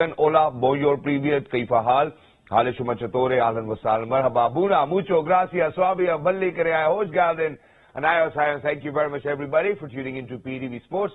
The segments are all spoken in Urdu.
Hola, bonjour, привет, كيف حال؟ حال شما چطوره؟ اهلا وسهلا مرحبا بونا mucho gracias suave بلي كريا hoş geldin and thank you very much everybody for tuning into PTV Sports.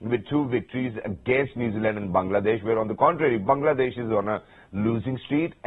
with 2 victories against New Zealand and Bangladesh, where on the contrary, Bangladesh is on a losing streak.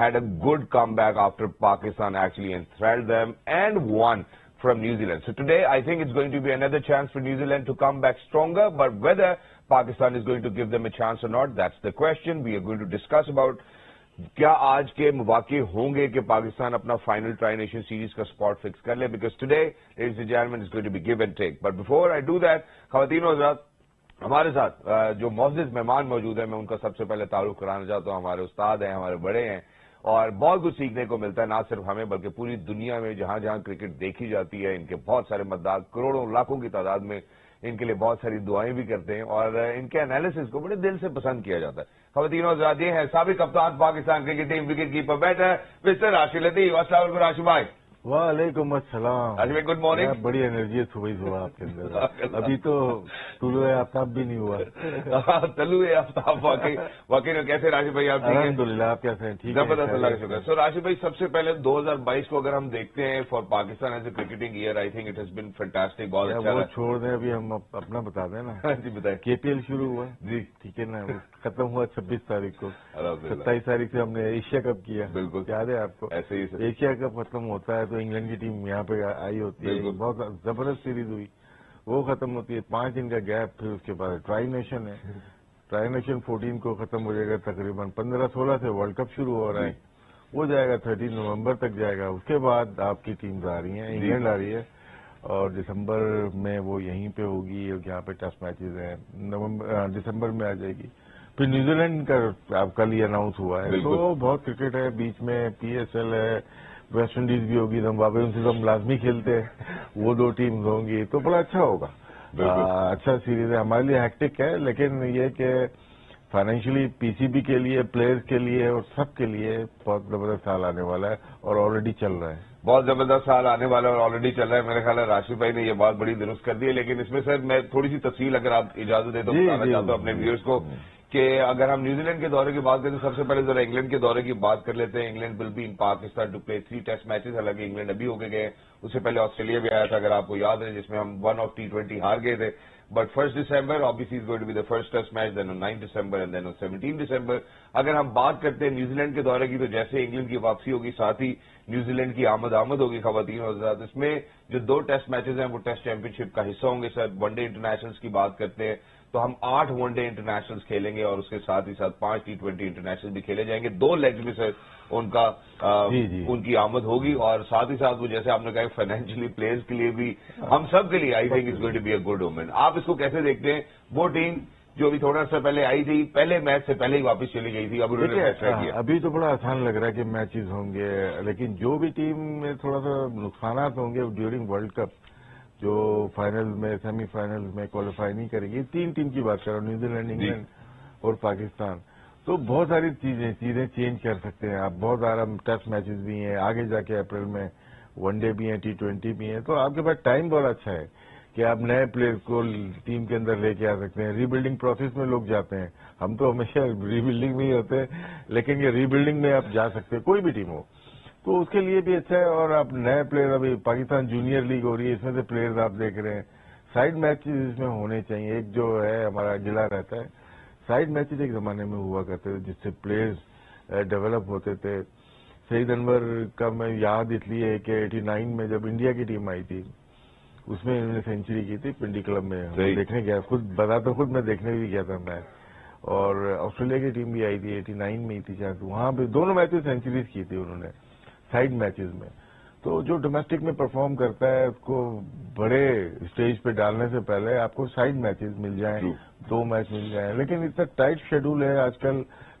had a good comeback after Pakistan actually enthralled them and won from New Zealand. So today I think it's going to be another chance for New Zealand to come back stronger, but whether Pakistan is going to give them a chance or not, that's the question. We are going to discuss about کیا آج کے مواقع ہوں گے کہ پاکستان اپنا فائنل ٹرائی نیشن سیریز کا اسپاٹ فکس کر لے, because today ladies and gentlemen is going to be give and take. But before I do that, خواتین و حضرات, ہمارے ساتھ جو معزز مہمان موجود ہیں میں ان کا سب سے پہلے تعارف کرانا چاہتا ہوں. ہمارے استاد ہیں, ہمارے بڑے ہیں اور بہت کچھ سیکھنے کو ملتا ہے نہ صرف ہمیں بلکہ پوری دنیا میں جہاں جہاں کرکٹ دیکھی جاتی ہے. ان کے بہت سارے مداح کروڑوں لاکھوں کی تعداد میں ان کے لیے بہت ساری دعائیں بھی کرتے ہیں اور ان کے انالیسس کو بڑے دل سے پسند کیا جاتا ہے. خواتین و حضرات, یہ ہیں سابق کپتان Pakistan cricket team wicket keeper batter mister Rashid Latif. السلام علیکم راشد بھائی. وعلیکم السلام. راشد بھائی گڈ مارننگ. بڑی انرجی صبح آپ کے اندر. ابھی تو طلوع آفتاب بھی نہیں ہوا. طلوع آفتاب واقعی میں کیسے راشد بھائی آپ؟ الحمدللہ, آپ کیسے ہیں؟ ٹھیک ہے, زبردست, اللہ کا شکر. سو راشد بھائی سب سے پہلے 2022 کو اگر ہم دیکھتے ہیں for Pakistan as a cricketing year, I think it has been fantastic. بہت اچھا. وہ چھوڑ دیں, ابھی ہم اپنا بتا دیں نا. جی بتائیں. KPL شروع ہوا جی, ٹھیک ہے نا, ختم ہوا 26 تاریخ کو. 27 تاریخ سے ہم نے ایشیا کپ کیا. بالکل یاد ہے آپ کو؟ ایسے ہی ایشیا کپ ختم ہوتا ہے تو انگلینڈ کی ٹیم یہاں پہ آئی ہوتی ہے. بہت زبردست سیریز ہوئی, وہ ختم ہوتی ہے. 5 دن کا گیپ, پھر اس کے بعد ٹرائی نیشن ہے. ٹرائی نیشن 14 کو ختم ہو جائے گا تقریباً. 15-16 سے ورلڈ کپ شروع ہو رہا ہے, وہ جائے گا 13 نومبر تک جائے گا. اس کے بعد آپ کی ٹیمز آ رہی ہیں, انگلینڈ آ رہی ہے اور دسمبر میں وہ یہیں پہ ہوگی. جہاں پہ ٹیسٹ میچز ہیں دسمبر میں آ جائے گی. پھر نیوزی لینڈ کا آپ کل ہی اناؤنس ہوا ہے. تو بہت کرکٹ ہے بیچ میں. PSL ہے, ویسٹ انڈیز بھی ہوگی, زمبابوے ان سے تو ہم لازمی کھیلتے ہیں, وہ 2 ٹیمز ہوں گی تو بڑا اچھا ہوگا. اچھا سیریز ہے, ہمارے لیے ہیکٹک ہے, لیکن یہ کہ فائنینشلی PCB کے لیے, پلیئرز کے لیے اور سب کے لیے بہت زبردست سال آنے والا ہے اور آلریڈی چل رہا ہے. بہت زبردست سال آنے والا ہے اور آلریڈی چل رہا ہے. میرے خیال ہے راشد بھائی نے یہ بات بڑی درست کر دی ہے, لیکن اس میں سر میں تھوڑی سی تفصیل اگر آپ اجازت دیں تو بتانا چاہتا ہوں اپنے ویورز کو کہ اگر ہم نیوزی لینڈ کے دورے کی بات کریں تو سب سے پہلے ذرا انگلینڈ کے دورے کی بات کر لیتے ہیں. England will be in Pakistan to play 3 test matches. حالانکہ انگلینڈ ابھی ہو کے گئے, اس سے پہلے آسٹریلیا بھی آیا تھا اگر آپ کو یاد ہے, جس میں ہم 1 آف T20 ہار گئے تھے. But 1 December obviously is going to be the first test match, then on 9 December and then on 17 December. اگر ہم بات کرتے ہیں نیوزی لینڈ کے دورے کی تو جیسے انگلینڈ کی واپسی ہوگی ساتھ ہی نیوزی لینڈ کی آمد ہوگی. خواتین اور حضرات, اس میں جو 2 ٹیسٹ میچز ہیں وہ ٹیسٹ چیمپئن شپ کا حصہ ہوں گے. سر ون ڈے انٹرنیشنلز کی بات کرتے ہیں تو ہم 8 ون ڈے انٹرنیشنلز کھیلیں گے اور اس کے ساتھ ہی ساتھ 5 T20 انٹرنیشنل بھی کھیلے جائیں گے. 2 لیگز میں سر ان کی آمد ہوگی اور ساتھ ہی ساتھ وہ جیسے آپ نے کہا فائنینشلی پلیئرز کے لیے بھی, ہم سب کے لیے I think it's going to be a good omen. آپ اس کو کیسے دیکھتے ہیں؟ وہ ٹیم جو ابھی تھوڑا سا پہلے آئی تھی, پہلے میچ سے پہلے ہی واپس چلی گئی تھی, اب انہوں نے فیصلہ کیا. ابھی تو بڑا آسان لگ رہا ہے کہ میچز ہوں گے, لیکن جو بھی ٹیم میں تھوڑا سا نقصانات ہوں گے ڈیورنگ ورلڈ کپ, جو فائنل میں سیمی فائنل میں کوالیفائی نہیں کرے گی. 3 ٹیم کی بات کر رہا ہوں, نیوزی لینڈ, انگلینڈ اور پاکستان. تو بہت ساری چیزیں چینج کر سکتے ہیں آپ. بہت سارا ٹیسٹ میچز بھی ہیں آگے جا کے, اپریل میں ون ڈے بھی ہیں, T20 بھی ہیں. تو آپ کے پاس ٹائم بہت اچھا ہے کہ آپ نئے پلیئر کو ٹیم کے اندر لے کے آ سکتے ہیں. ری بلڈنگ پروسیس میں لوگ جاتے ہیں, ہم تو ہمیشہ ری بلڈنگ میں ہی ہوتے ہیں, لیکن یہ ری بلڈنگ میں آپ جا سکتے ہیں, کوئی بھی ٹیم ہو تو اس کے لیے بھی اچھا ہے. اور آپ نئے پلیئر, ابھی پاکستان جونیئر لیگ ہو رہی ہے, اس میں سے پلیئرز آپ دیکھ رہے ہیں. سائڈ میچز اس میں ہونے چاہیے. ایک جو ہے ہمارا گلا رہتا ہے, سائڈ میچز ایک زمانے میں ہوا کرتے تھے جس سے پلیئرز ڈیولپ ہوتے تھے. سعید انور کا میں یاد اس لیے ہے کہ 89 میں جب انڈیا کی ٹیم آئی تھی اس میں انہوں نے سینچری کی تھی پنڈی کلب میں, دیکھنے گیا, خود بتاتا خود میں دیکھنے بھی گیا تھا میں. اور آسٹریلیا کی ٹیم بھی آئی تھی 89 میں ہی تھی شاید, وہاں پہ دونوں میچز سینچریز کی تھی انہوں نے سائڈ میچز میں. تو جو ڈومیسٹک میں پرفارم کرتا ہے اس کو بڑے اسٹیج پہ ڈالنے سے پہلے آپ کو سائڈ میچز مل جائیں, 2 میچ مل جائیں. لیکن اتنا ٹائٹ شیڈول ہے آج کل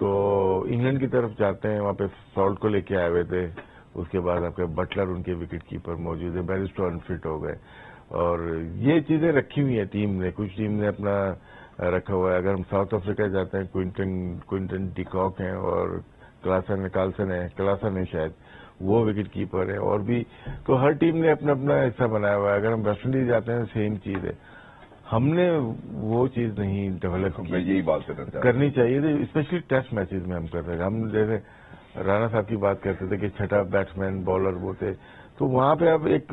تو انگلینڈ کی طرف جاتے ہیں، وہاں پہ سالٹ کو لے کے آئے ہوئے تھے، اس کے بعد آپ کے بٹلر ان کے وکٹ کیپر موجود ہے، بیرسٹو انفٹ ہو گئے، اور یہ چیزیں رکھی ہوئی ہیں ٹیم نے، کچھ ٹیم نے اپنا رکھا ہوا ہے. اگر ہم ساؤتھ افریقہ جاتے ہیں، کوئنٹن ڈیکاک ہیں اور کلاسن ہے شاید، وہ وکٹ کیپر ہے، اور بھی. تو ہر ٹیم نے اپنا اپنا حصہ بنایا ہوا ہے. اگر ہم ویسٹ انڈیز جاتے ہیں سیم چیز ہے. ہم نے وہ چیز نہیں ڈیولپ کی، یہی بات کرنی چاہیے تھی، اسپیشلی ٹیسٹ میچز میں ہم کرتے تھے. ہم جیسے رانا صاحب کی بات کرتے تھے کہ چھٹا بیٹسمین بالر وہ تھے، تو وہاں پہ اب ایک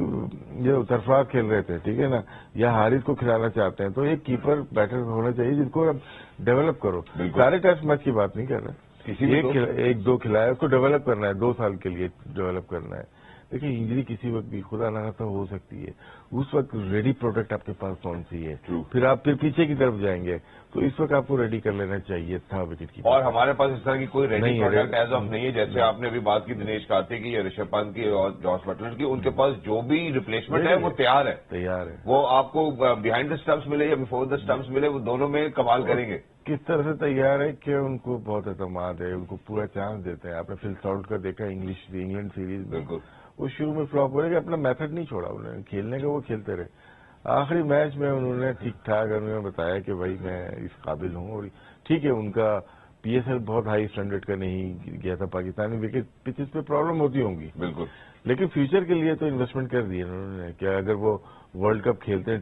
جو سرفراز کھیل رہے تھے، ٹھیک ہے نا، یا حارث کو کھلانا چاہتے ہیں، تو ایک کیپر بیٹر ہونا چاہیے جس کو اب ڈیولپ کرو. سارے ٹیسٹ میچ کی بات نہیں کر رہے، ایک دو کھلایا، اس کو ڈیولپ کرنا ہے، 2 سال کے لیے ڈیولپ کرنا ہے. دیکھیں انجری کسی وقت بھی خدا نہ خواستہ ہو سکتی ہے، اس وقت ریڈی پروڈکٹ آپ کے پاس کون سی ہے، پھر آپ پیچھے کی طرف جائیں گے، تو اس وقت آپ کو ریڈی کر لینا چاہیے تھا وکٹ کی. اور ہمارے پاس اس طرح کی کوئی ریڈی پروڈکٹ ایز آف نہیں ہے. جیسے آپ نے ابھی بات کی دنیش کارتک کی یا رشبھ پنت کی اور جاس بٹلر کی، ان کے پاس جو بھی ریپلیسمنٹ ہے وہ تیار ہے. وہ آپ کو بیہائنڈ دا اسٹمپس ملے یا بفور دا اسٹمپس ملے، وہ دونوں میں کمال کریں گے. کس طرح سے تیار ہے کہ ان کو بہت اعتماد ہے، ان کو پورا چانس دیتے ہیں. آپ نے فل سالٹ کا دیکھا انگلینڈ سیریز میں، وہ شروع میں فلاپ ہو رہے کہ اپنا میتھڈ نہیں چھوڑا انہوں نے کھیلنے کا، وہ کھیلتے رہے. آخری میچ میں انہوں نے ٹھیک ٹھاک انہوں نے بتایا کہ بھائی میں اس قابل ہوں. اور ٹھیک ہے، ان کا پی ایس ایل بہت ہائی اسٹینڈرڈ کا نہیں گیا تھا. پاکستانی وکٹ پچز پہ پرابلم ہوتی ہوں گی بالکل، لیکن فیوچر کے لیے تو انویسٹمنٹ کر دی انہوں نے کہ اگر وہ ورلڈ کپ کھیلتے ہیں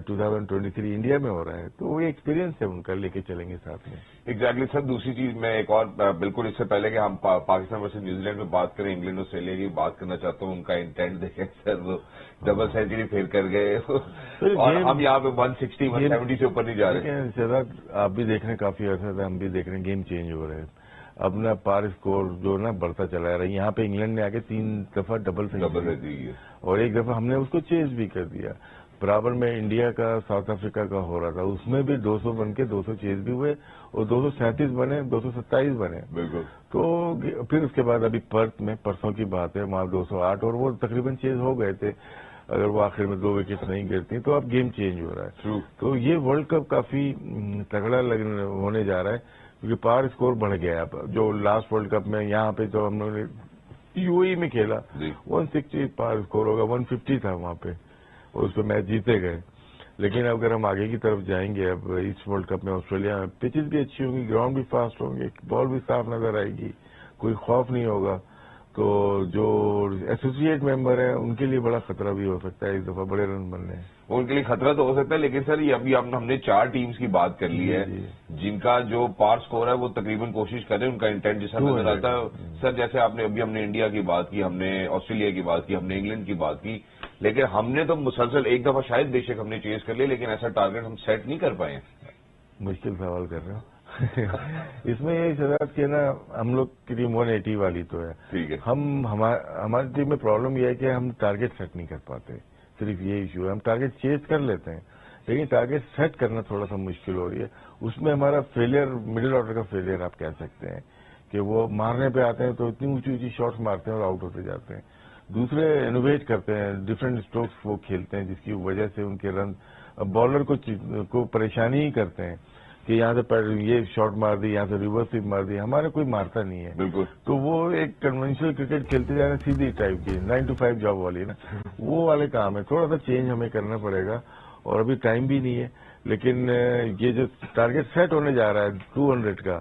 2023 انڈیا میں ہو رہا ہے، تو وہ ایکسپیرینس ہے ان کا، لے کے چلیں گے ساتھ میں. ایگزیکٹلی سر. دوسری چیز میں ایک اور بالکل اس سے پہلے کہ ہم پاکستان ورسز نیوزی لینڈ میں بات کریں، انگلینڈ آسٹریلیا کی بات کرنا چاہتا ہوں. ان کا انٹینٹ دیکھیں سر، وہ ڈبل سینچری پھیل کر گئے اور ہم یہاں پہ 160 170 سے اوپر نہیں جا رہے. شہزاد آپ بھی دیکھ رہے ہیں، کافی عرصے سے ہم بھی دیکھ رہے ہیں، گیم چینج ہو رہے ہیں. اب نا پار اسکور جو نا بڑھتا چلا رہا ہے. یہاں پہ انگلینڈ نے آگے 3 دفعہ ڈبل سینچری اور ایک دفعہ ہم نے اس کو چیز بھی کر دیا. برابر میں انڈیا کا ساؤتھ افریقہ کا ہو رہا تھا، اس میں بھی 200 بن کے 200 چیز بھی ہوئے اور 237 بنے، 227 بنے. بالکل. تو پھر اس کے بعد ابھی پرتھ میں پرسوں کی بات ہے، وہاں 208 اور وہ تقریباً چیز ہو گئے تھے. اگر وہ آخر میں 2 وکٹ نہیں گرتی تو اب گیم چینج ہو رہا ہے. تو یہ ورلڈ کپ کافی تگڑا ہونے جا رہا ہے کیونکہ پار اسکور بڑھ گیا. اب جو لاسٹ ورلڈ کپ میں یہاں پہ جو ہم نے یو اے میں کھیلا 160 پار اسکور ہوگا، 150 تھا وہاں پہ اور اس پہ میچ جیتے گئے. لیکن اگر ہم آگے کی طرف جائیں گے، اب اس ورلڈ کپ میں آسٹریلیا میں پچز بھی اچھی ہوں گی، گراؤنڈ بھی فاسٹ ہوں گے، بال بھی صاف نظر آئے گی، کوئی خوف نہیں ہوگا. تو جو ایسوسیٹ ممبر ہیں ان کے لیے بڑا خطرہ بھی ہو سکتا ہے اس دفعہ بڑے رن بننے ہیں. ان کے لیے خطرہ تو ہو سکتا ہے، لیکن سر یہ ابھی ہم نے 4 ٹیمز کی بات کر لی ہے جن کا جو پار سکور ہے وہ تقریباً کوشش کر رہے ہیں، ان کا انٹینٹ جیسا نظر آتا ہے. سر جیسے آپ نے ہم نے انڈیا کی بات کی، ہم نے آسٹریلیا کی بات کی، ہم نے انگلینڈ کی بات کی، لیکن ہم نے تو مسلسل ایک دفعہ شاید بے شک ہم نے چیز کر لی، لیکن ایسا ٹارگیٹ ہم سیٹ نہیں کر پائے. مشکل سوال کر رہے ہو. اس میں یہ شرارت کہ نا ہم لوگ کی ٹیم 180 والی تو ہے. ٹھیک ہے. ہماری ٹیم میں پرابلم یہ ہے کہ ہم ٹارگیٹ سیٹ نہیں کر پاتے. صرف یہ ایشو ہے. ہم ٹارگیٹ چیز کر لیتے ہیں لیکن ٹارگیٹ سیٹ کرنا تھوڑا سا مشکل ہو رہی ہے. اس میں ہمارا فیلئر مڈل آرڈر کا فیلئر آپ کہہ سکتے ہیں کہ وہ مارنے پہ آتے ہیں تو اتنی اونچی اونچی شاٹس مارتے ہیں اور آؤٹ ہوتے جاتے ہیں. دوسرے انوویٹ کرتے ہیں، ڈفرینٹ اسٹروکس وہ کھیلتے ہیں جس کی وجہ سے ان کے رن بالر کو پریشانی ہی کرتے ہیں کہ یہاں سے یہ شاٹ مار دی، یہاں سے ریورس سویپ مار دی. ہمارا کوئی مارتا نہیں ہے. بالکل. تو وہ ایک کنونشنل کرکٹ کھیلتے جا رہے ہیں سیدھی ٹائپ کی 9 to 5 جاب والی نا، وہ والے کام ہے. تھوڑا سا چینج ہمیں کرنا پڑے گا اور ابھی ٹائم بھی نہیں ہے. لیکن یہ جو ٹارگیٹ سیٹ ہونے جا رہا ہے 200 کا،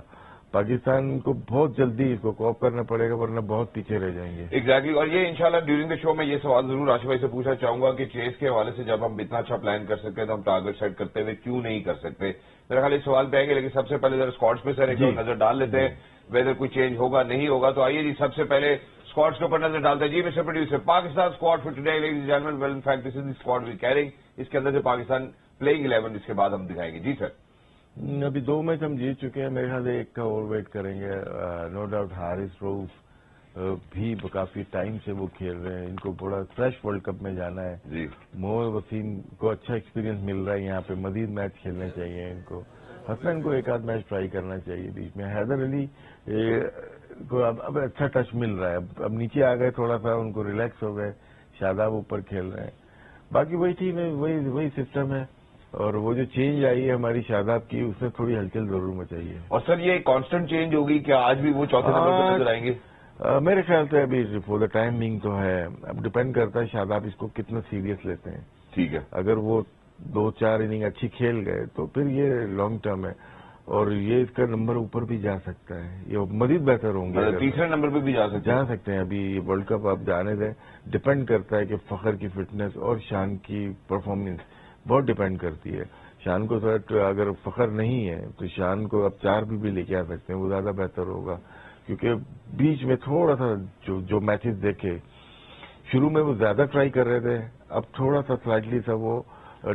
پاکستان کو بہت جلدی اس کو کوپ کرنا پڑے گا ورنہ بہت پیچھے رہ جائیں گے. ایگزیکٹلی. اور یہ انشاءاللہ ڈیورنگ دا شو میں یہ سوال ضرور راشد بھائی سے پوچھنا چاہوں گا کہ چیز کے حوالے سے جب ہم اتنا اچھا پلان کر سکتے ہیں تو ہم ٹارگیٹ سیٹ کرتے ہوئے کیوں نہیں کر سکتے. میرا خیال اس سوال پہ آئیں گے، لیکن سب سے پہلے ذرا اسکواڈس پہ سر ایک نظر ڈال لیتے ہیں ویدر کوئی چینج ہوگا نہیں ہوگا. تو آئیے جی سب سے پہلے اسکواڈس کے اوپر نظر ڈالتے ہیں. جی mister producer, Pakistan squad for today ladies and gentlemen, well in fact this is the squad we carrying. اس کے اندر سے پاکستان پلئنگ 11 اس کے بعد ہم دکھائیں گے. جی سر. ابھی 2 میچ ہم جیت چکے ہیں، میرے خیال سے ایک کا اور ویٹ کریں گے. نو ڈاؤٹ حارث روف بھی کافی ٹائم سے وہ کھیل رہے ہیں، ان کو بڑا فریش ورلڈ کپ میں جانا ہے. جی. محمد وسیم کو اچھا ایکسپیرینس مل رہا ہے یہاں پہ، مزید میچ کھیلنے چاہیے ان کو. حسن کو ایک آدھ میچ ٹرائی کرنا چاہیے بیچ میں. حیدر علی کو اب اچھا ٹچ مل رہا ہے، اب نیچے آ گئے تھوڑا سا، ان کو ریلیکس ہو گئے. شاداب اوپر کھیل رہے ہیں. باقی وہی ٹیم ہے، وہی سسٹم ہے. اور وہ جو چینج آئی ہے ہماری شاداب کی اس نے تھوڑی ہلچل ضرور مچائی ہے. اور سر یہ کانسٹنٹ چینج ہوگی کہ آج بھی وہ چوتھے نمبر پہ نظر آئیں گے؟ میرے خیال سے ابھی فور دا ٹائم بینگ تو ہے. اب ڈپینڈ کرتا ہے شاداب اس کو کتنا سیریس لیتے ہیں. ٹھیک ہے. اگر وہ 2-4 اننگ اچھی کھیل گئے تو پھر یہ لانگ ٹرم ہے اور یہ اس کا نمبر اوپر بھی جا سکتا ہے. یہ مزید بہتر ہوں گے. تیسرے نمبر پہ بھی جا سکتے ہیں. ابھی یہ ورلڈ کپ آپ جانے دیں. ڈپینڈ کرتا ہے کہ فخر کی فٹنس اور شان کی پرفارمنس بہت ڈپینڈ کرتی ہے. شان کو تھوڑا اگر فخر نہیں ہے تو شان کو اب 4 بھی لے کے آ سکتے ہیں. وہ زیادہ بہتر ہوگا کیونکہ بیچ میں تھوڑا سا جو میچز دیکھے شروع میں وہ زیادہ ٹرائی کر رہے تھے. اب تھوڑا سا سلائٹلی سا وہ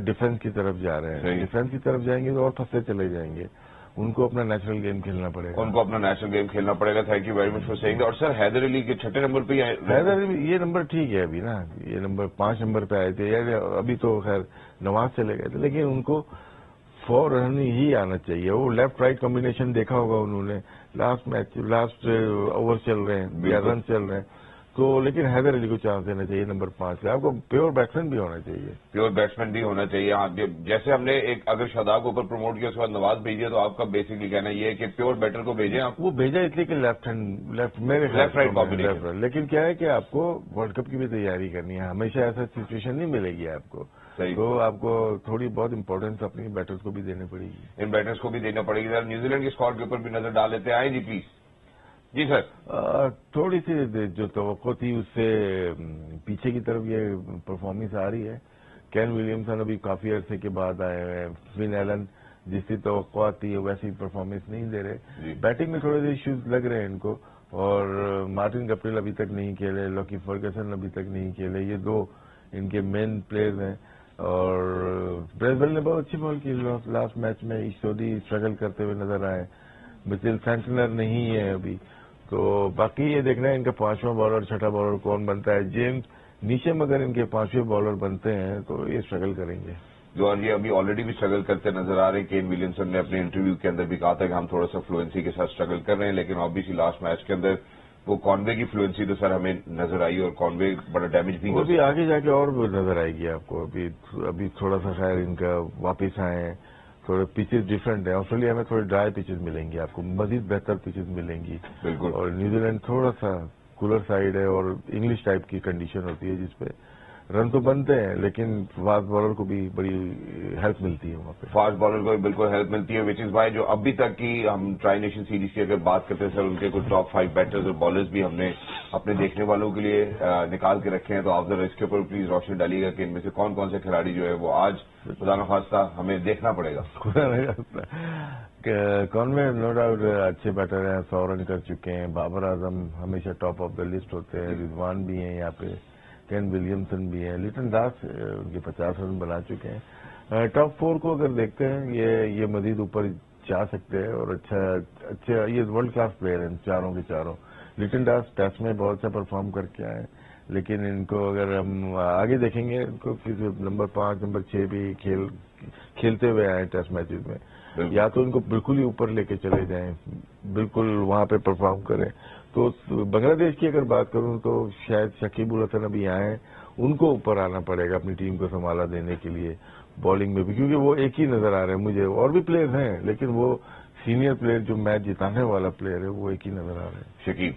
ڈیفنس کی طرف جا رہے ہیں. ڈیفنس کی طرف جائیں گے تو اور پھنسے چلے جائیں گے. ان کو اپنا نیچرل گیم کھیلنا پڑے گا. Thank you very much for seeing. اور سر حیدر علی کے چھٹے نمبر پہ حیدر علی یہ نمبر ٹھیک ہے ابھی نا. یہ نمبر 5 نمبر پہ آئے تھے. ابھی تو خیر نواز چلے گئے تھے لیکن ان کو 4 رن ہی آنا چاہیے. وہ لیفٹ رائٹ کمبینیشن دیکھا ہوگا انہوں نے. لاسٹ اوور چل رہے ہیں یا رن چل رہے ہیں تو لیکن حیدر علی کو چانس دینا چاہیے نمبر 5 پہ. آپ کو پیور بیٹسمین بھی ہونا چاہیے. پیور بیٹسمین بھی ہونا چاہیے. جیسے ہم نے ایک اگر شاداب کو اوپر پروموٹ کیا اس کے بعد نواز بھیجیے تو آپ کا بیسکلی کہنا یہ ہے کہ پیور بیٹر کو بھیجیں آپ. وہ بھیجا اس لیے کہ لیفٹ رائٹ کمبینیشن. لیکن کیا ہے کہ آپ کو ورلڈ کپ کی بھی تیاری کرنی ہے. ہمیشہ ایسا سچویشن نہیں ملے گی آپ کو. تو آپ کو تھوڑی بہت امپورٹینس اپنی بیٹرز کو بھی دینے پڑے گی. ان بیٹرز کو بھی دینا پڑے گی. نیوزی لینڈ کے اسکواڈ کے اوپر بھی نظر ڈال لیتے ہیں. آئیں جی پلیز. جی سر. تھوڑی سی جو توقع تھی اس سے پیچھے کی طرف یہ پرفارمنس آ رہی ہے. کین ولیمسن ابھی کافی عرصے کے بعد آئے ہوئے ہیں. فن ایلن جس کی توقعات تھی ویسی پرفارمنس نہیں دے رہے. بیٹنگ میں تھوڑے سے ایشوز لگ رہے ہیں ان کو. اور مارٹن گپٹل ابھی تک نہیں کھیلے. لاکی فرگسن ابھی تک نہیں کھیلے. یہ 2 ان کے مین پلیئرز ہیں. اور بریسبیل نے بہت اچھی بال کی لاسٹ میچ میں. ایشودی اسٹرگل کرتے ہوئے نظر آئے. مچل سینٹنر نہیں ہے ابھی. تو باقی یہ دیکھنا ہے ان کا 5واں بالر 6ٹھا بالر کون بنتا ہے. جیمز نیشم اگر ان کے 5ویں بالر بنتے ہیں تو یہ اسٹرگل کریں گے. جو یہ ابھی آلریڈی بھی اسٹرگل کرتے نظر آ رہے ہیں. کین ولیمسن نے اپنے انٹرویو کے اندر بھی کہا تھا کہ ہم تھوڑا سا فلوئنسی کے ساتھ اسٹرگل کر رہے ہیں. لیکن آبویسلی لاسٹ میچ کے اندر وہ کانوے کی فلوئنسی تو سر ہمیں نظر آئی اور کانوے بڑا ڈیمیج بھی وہ بھی آگے جا کے اور نظر آئے گی آپ کو. ابھی تھوڑا سا خیر ان کا واپس آئے ہیں. تھوڑے پیچز ڈفرینٹ ہیں. آسٹریلیا میں تھوڑے ڈرائی پیچز ملیں گی آپ کو. مزید بہتر پیچز ملیں گی. بالکل. اور نیوزی لینڈ تھوڑا سا کولر سائڈ ہے اور انگلش ٹائپ کی کنڈیشن ہوتی ہے جس پہ رن تو بنتے ہیں لیکن فاسٹ بالر کو بھی بڑی ہیلپ ملتی ہے وہاں پہ. فاسٹ بالر کو بھی بالکل ہیلپ ملتی ہے. وچ از وائی جو ابھی تک کی ہم ٹرائی نیشن سیریز کی اگر بات کرتے ہیں سر ان کے کچھ ٹاپ 5 بیٹرز اور بالرز بھی ہم نے اپنے دیکھنے والوں کے لیے نکال کے رکھے ہیں. تو آپ ذرا اس کے اوپر پلیز روشنی ڈالیے گا کہ ان میں سے کون کون سے کھلاڑی جو ہے وہ آج خدا نخواستہ ہمیں دیکھنا پڑے گا. کانوے نو ڈاؤٹ اچھے بیٹر ہیں. 100 رن کر چکے ہیں. بابر اعظم ہمیشہ ٹاپ آف دا لسٹ ہوتے ہیں. رضوان بھی ہیں یہاں پہ. کین ولیمسن بھی ہیں. لٹن داس ان کے 50 رن بنا چکے ہیں. ٹاپ 4 کو اگر دیکھتے ہیں یہ مزید اوپر جا سکتے ہیں اور اچھا یہ ورلڈ کلاس پلیئر ہیں چاروں کے چاروں. لٹن داس ٹیسٹ میں بہت اچھا پرفارم کر کے آئے لیکن ان کو اگر ہم آگے دیکھیں گے ان کو نمبر 5 نمبر 6 بھی کھیلتے ہوئے آئے ٹیسٹ میچز میں. یا تو ان کو بالکل ہی اوپر لے کے چلے جائیں بالکل وہاں پہ پرفارم کریں. تو بنگلہ دیش کی اگر بات کروں تو شاید شکیب الحسن ابھی آئے ہیں. ان کو اوپر آنا پڑے گا اپنی ٹیم کو سنبھالا دینے کے لیے بالنگ میں بھی کیونکہ وہ ایک ہی نظر آ رہے ہیں مجھے. اور بھی پلیئر ہیں لیکن وہ سینئر پلیئر جو میچ جتانے والا پلیئر ہے وہ ایک ہی نظر آ رہے ہیں. شکیب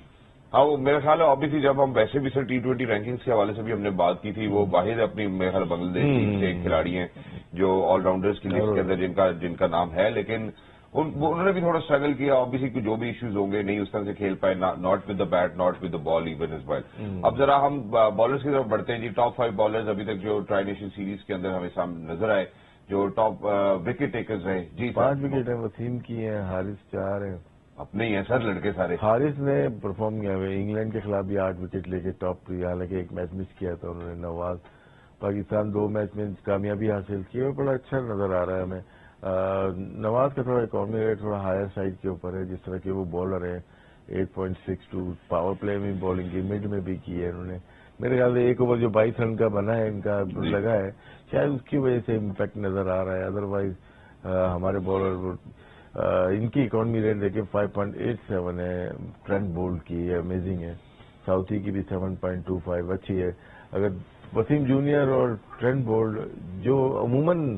ہاں وہ میرا خیال ہے آبویسلی جب ہم ویسے بھی سر T20 رینکنگز کے حوالے سے بھی ہم نے بات کی تھی وہ واحد اپنی میرے خیال بنگلہ دیش ٹیم سے ایک کھلاڑی ہیں جو آل راؤنڈرز کی لسٹ کے اندر جن کا نام ہے. لیکن انہوں نے بھی تھوڑا اسٹرگل کیا. آبویسلی جو بھی ایشوز ہوں گے نہیں اس طرح سے کھیل پائے. Not with the bat not with the ball even as well. اب ذرا ہم بالرز کی طرف بڑھتے ہیں جی. ٹاپ 5 بالرز ابھی تک جو ٹرائی نیشن سیریز کے اندر ہمیں سامنے نظر آئے جو ٹاپ وکٹ ٹیکرز رہے. جی 5 وکٹ ہیں. وسیم کی ہیں. حارث 4 ہیں. اپنے ہی ہیں سر لڑکے سارے. حارث نے پرفارم کیا ہوئے. انگلینڈ کے خلاف بھی 8 وکٹ لے کے ٹاپ پہ. حالانکہ ایک میچ مس کیا تھا انہوں نے. نواز پاکستان 2 میچ میں کامیابی حاصل کی اور بڑا اچھا نظر آ رہا ہے ہمیں. نواز کا تھوڑا اکانومی ریٹ تھوڑا ہائر سائڈ کے اوپر ہے جس طرح کے وہ بالر ہیں. 8.62 پاور پلے میں بالنگ کی مڈ میں بھی کی ہے انہوں نے. میرے خیال سے ایک اوور جو 22 رن کا بنا ہے ان کا لگا ہے شاید اس کی وجہ سے امپیکٹ نظر آ رہا ہے. ادروائز ہمارے بالر ان کی اکانومی ریٹ دیکھیں 5.87 ہے. ٹرینٹ بولٹ کی ہے امیزنگ ہے. ساؤتھی کی بھی 7.25 اچھی ہے. اگر وسیم جونیئر اور ٹرینٹ بولٹ جو عموماً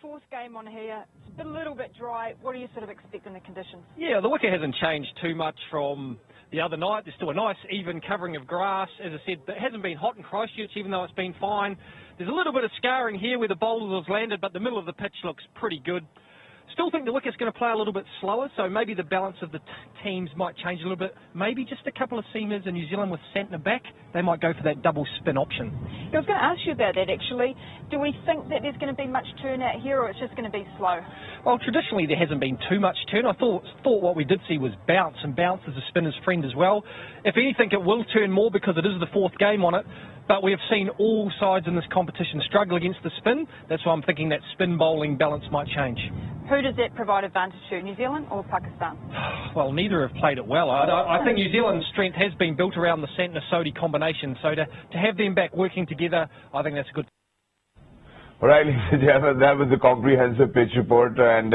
Fourth game on here. It's been a little bit dry. What do you sort of expect in the conditions? Yeah, the wicket hasn't changed too much from the other night. There's still a nice even covering of grass. As I said, it hasn't been hot in Christchurch, even though it's been fine. There's a little bit of scarring here where the bowlers have landed, but the middle of the pitch looks pretty good. Still think the wicket's going to play a little bit slower, so maybe the balance of the teams might change a little bit. Maybe just a couple of seamers in New Zealand with Santner back, they might go for that double spin option. I was going to ask you about that actually. Do we think that there's going to be much turnout here, or it's just going to be slow? Well, traditionally there hasn't been too much turn. I thought what we did see was bounce, and bounce is a spinner's friend as well. If anything, it will turn more because it is the 4th game on it. But we have seen all sides in this competition struggle against the spin. That's why I'm thinking that spin bowling balance might change. Who does that provide advantage to, New Zealand or Pakistan? Well, neither have played it well. I think New Zealand's strength has been built around the Santner-Sodhi combination. So to have them back working together, I think that's a good. All right, ladies and gentlemen, that was the comprehensive pitch report. And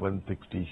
160